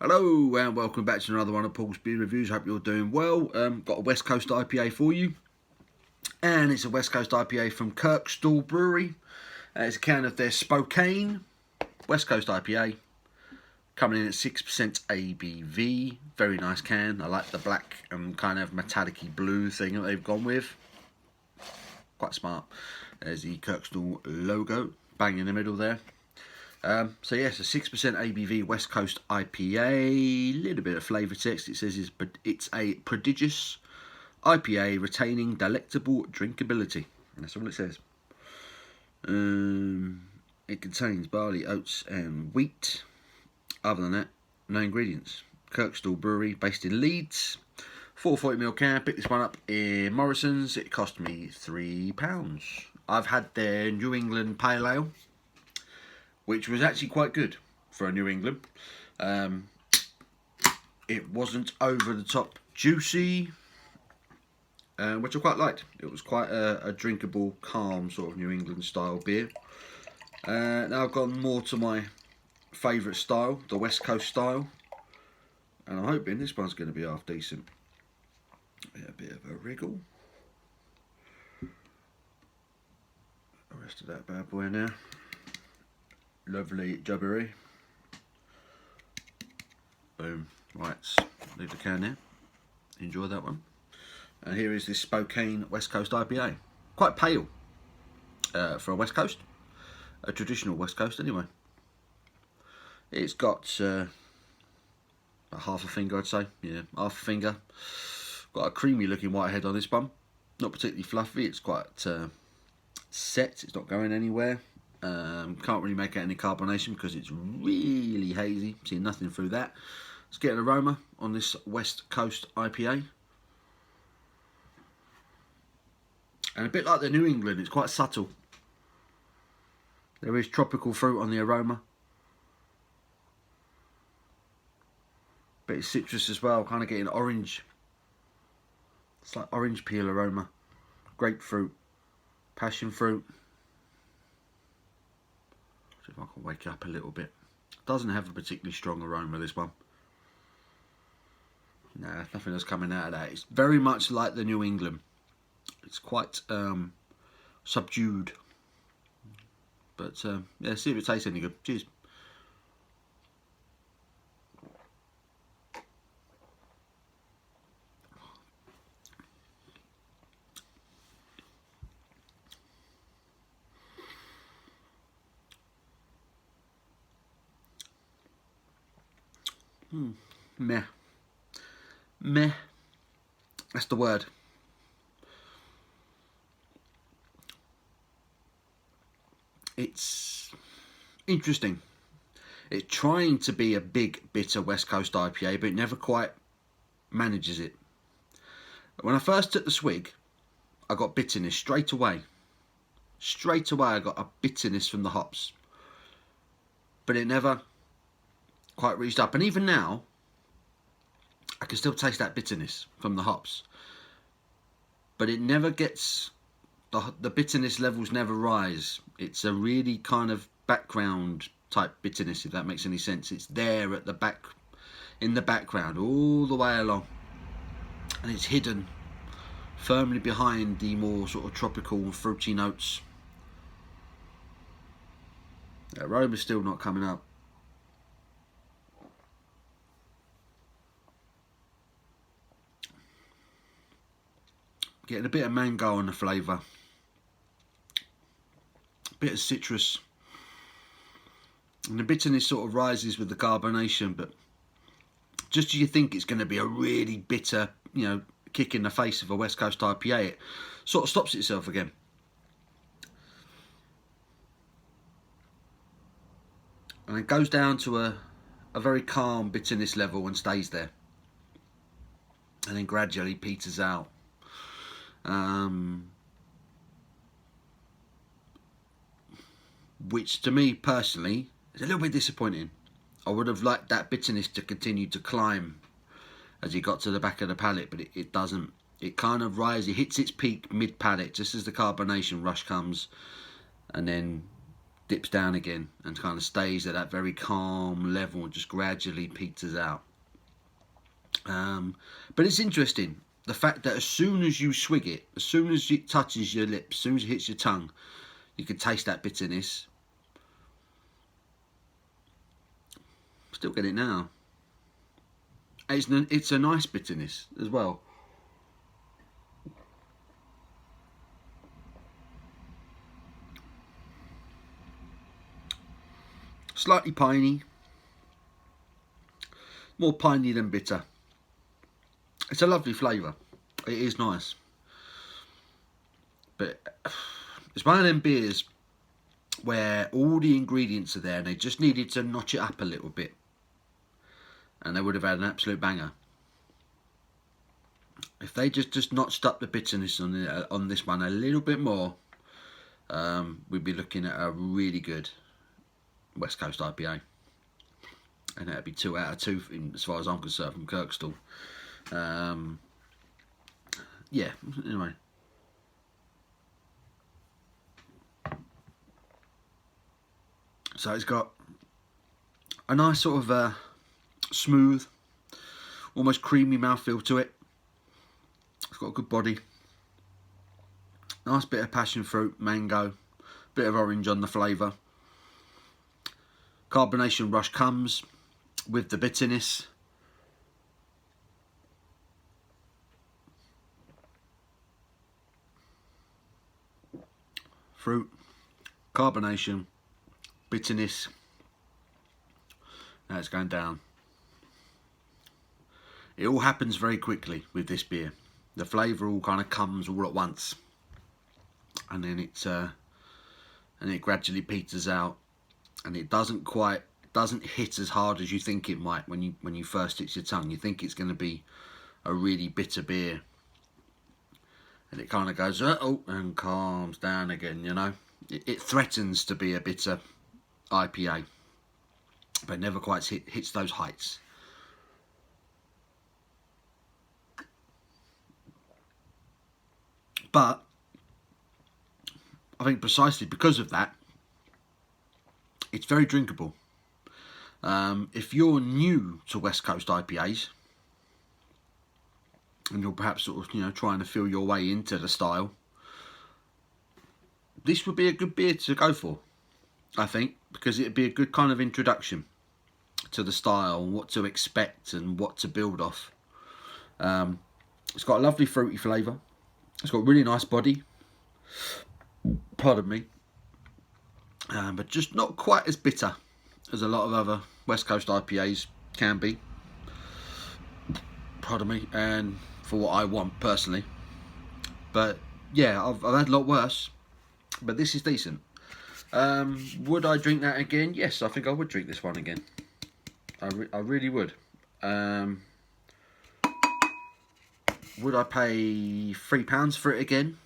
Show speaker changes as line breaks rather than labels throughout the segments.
Hello and welcome back to another one of Paul's Beer Reviews. Hope you're doing well. Got a West Coast IPA for you, and it's a West Coast IPA from Kirkstall Brewery. It's a can of their Spokane West Coast IPA, coming in at 6% ABV. Very nice can. I like the black and kind of metallic-y blue thing that they've gone with. Quite smart. There's the Kirkstall logo, bang in the middle there. So yes, a 6% ABV West Coast IPA, little bit of flavour text. It says it's a prodigious IPA retaining delectable drinkability. And that's all it says. It contains barley, oats and wheat. Other than that, no ingredients. Kirkstall Brewery, based in Leeds. 440ml can. Picked this one up in Morrison's. It cost me £3. I've had their New England Pale Ale, which was actually quite good for a New England. It wasn't over the top juicy, which I quite liked. It was quite a drinkable, calm sort of New England style beer. Now I've gone more to my favourite style, the West Coast style, and I'm hoping this one's going to be half decent. A bit of a wriggle. The rest of that bad boy now. Lovely jubbery. Boom. Right, leave the can there. Enjoy that one. And here is this Spokane West Coast IPA. Quite pale for a West Coast. A traditional West Coast anyway. It's got a half a finger, I'd say. Yeah, half a finger. Got a creamy looking white head on this one. Not particularly fluffy. It's quite set. It's not going anywhere. Can't really make out any carbonation because it's really hazy. See nothing through that. Let's get an aroma on this West Coast IPA. And a bit like the New England, it's quite subtle. There is tropical fruit on the aroma. Bit of citrus as well, kind of getting orange. It's like orange peel aroma. Grapefruit, passion fruit. See if I can wake up a little bit. Doesn't have a particularly strong aroma, this one. Nah, nothing else coming out of that. It's very much like the New England. It's quite subdued. But yeah, see if it tastes any good. Cheers. Meh. Meh. That's the word. It's interesting. It's trying to be a big, bitter West Coast IPA, but it never quite manages it. When I first took the swig, I got bitterness straight away. Straight away I got a bitterness from the hops. But it never quite reached up, and even now I can still taste that bitterness from the hops, but it never gets the bitterness levels never rise. It's a really kind of background type bitterness, if that makes any sense. It's there at the back, in the background all the way along, and it's hidden firmly behind the more sort of tropical and fruity notes. The aroma's still not coming up. Getting a bit of mango on the flavour, a bit of citrus, and the bitterness sort of rises with the carbonation, but just as you think it's going to be a really bitter, you know, kick in the face of a West Coast IPA, it sort of stops itself again. And it goes down to a very calm bitterness level and stays there, and then gradually peters out. Which to me personally is a little bit disappointing. I would have liked that bitterness to continue to climb as it got to the back of the palate, but it doesn't. It kind of rises, it hits its peak mid palate just as the carbonation rush comes, and then dips down again and kind of stays at that very calm level and just gradually peters out. But it's interesting, the fact that as soon as you swig it, as soon as it touches your lips, as soon as it hits your tongue, you can taste that bitterness. Still get it now. It's a nice bitterness as well. Slightly piney. More piney than bitter. It's a lovely flavour. It is nice. But it's one of them beers where all the ingredients are there and they just needed to notch it up a little bit. And they would have had an absolute banger. If they just notched up the bitterness on this one a little bit more, we'd be looking at a really good West Coast IPA. And that'd be 2 out of 2 as far as I'm concerned from Kirkstall. Yeah, anyway. So it's got a nice sort of smooth, almost creamy mouthfeel to it. It's got a good body. Nice bit of passion fruit, mango, bit of orange on the flavour. Carbonation rush comes with the bitterness. Fruit, carbonation, bitterness. Now it's going down. It all happens very quickly with this beer. The flavour all kind of comes all at once, and then it gradually peters out, and it doesn't hit as hard as you think it might when you first hit your tongue. You think it's going to be a really bitter beer, and it kind of goes and calms down again. You know, it threatens to be a bitter IPA, but never quite hits those heights. But I think precisely because of that, it's very drinkable. If you're new to West Coast IPAs and you're perhaps sort of trying to feel your way into the style, this would be a good beer to go for, I think, because it'd be a good kind of introduction to the style and what to expect and what to build off. It's got a lovely fruity flavour. It's got a really nice body. Pardon me. But just not quite as bitter as a lot of other West Coast IPAs can be. Pardon me. And for what I want personally. But yeah, I've had a lot worse. But this is decent. Would I drink that again? Yes, I think I would drink this one again. I really would. Would I pay £3 for it again?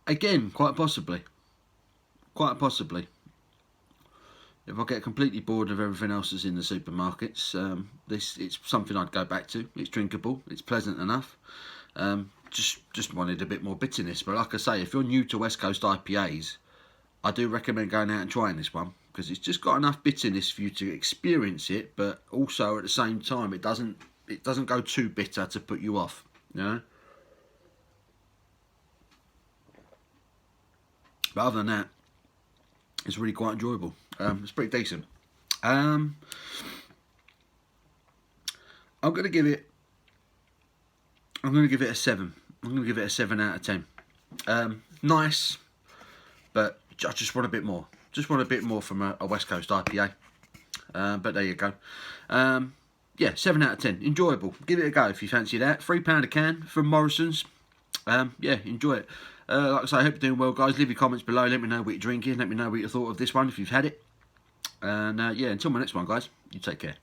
Again, quite possibly. Quite possibly. If I get completely bored of everything else that's in the supermarkets, it's something I'd go back to. It's drinkable. It's pleasant enough. Just wanted a bit more bitterness. But like I say, if you're new to West Coast IPAs, I do recommend going out and trying this one, because it's just got enough bitterness for you to experience it, but also at the same time it doesn't go too bitter to put you off, you know. But other than that, it's really quite enjoyable. It's pretty decent. I'm gonna give it a 7. I'm gonna give it a 7 out of 10. Nice, but I just want a bit more. Just want a bit more from a West Coast IPA. But there you go. Yeah, 7 out of 10. Enjoyable. Give it a go if you fancy that. £3 a can from Morrison's. Yeah, enjoy it. Like I say, I hope you're doing well, guys. Leave your comments below. Let me know what you're drinking. Let me know what you thought of this one if you've had it. And yeah, until my next one, guys. You take care.